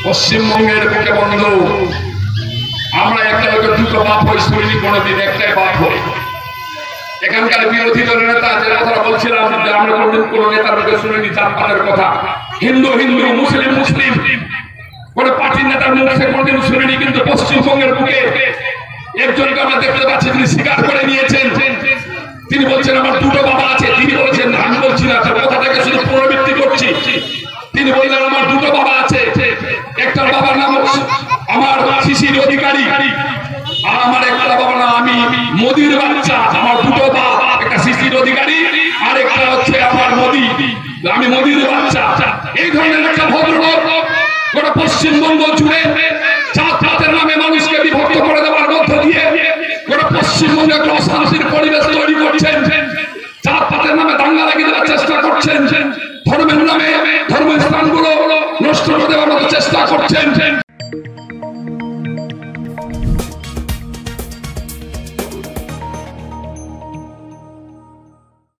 পশ্চিমবঙ্গের বুকে বন্ধু আমরা একটা লোকের দুটো বাপ হই, শুনিনি কোনোদিন একটাই বাপ হই। এখানকার বিরোধী দলের নেতা যে কথাটা বলছিলাম যে আমরা কোনোদিন কোন নেতার মুখে শুনিনি জাতপাতের কথা, হিন্দু হিন্দু মুসলিম মুসলিম কোন পার্টির নেতার মুখে কোনোদিন শুনিনি। কিন্তু পশ্চিমবঙ্গের বুকে একজনকে আমরা দেখতে পাচ্ছি তিনি স্বীকার করে নিয়েছেন। তিনি বলছেন আমার দুটো বাবা আছে। তিনি বলছেন আমি বলছি না, কথাটাকে শুধু পুনরাবৃত্তি করছি। তিনি বললেন আমার দুটো বাবা আছে, একটা বাবার নাম আমার শিশির অধিকারী, আর আমার একটা বাবার নাম আমি মোদির বাচ্চা। আমার দুটো বাবা, একটা শিশির অধিকারী আর একটা হচ্ছে আমার মোদি, আমি মোদির বাচ্চা। এই ধরনের একটা ভদ্রলোক গোটা পশ্চিমবঙ্গ জুড়ে জাতপাতের নামে মানুষকে বিভক্ত করে দেওয়ার মধ্য দিয়ে গোটা পশ্চিমবঙ্গে একটা অশান্তির পরিবেশ তৈরি করছেন, জাতপাতের নামে দাঙ্গা লাগিয়ে দেওয়ার চেষ্টা করছেন, ধর্মের নামে ধর্মস্থানগুলো নষ্ট করে দেওয়ার মতো চেষ্টা করছেন।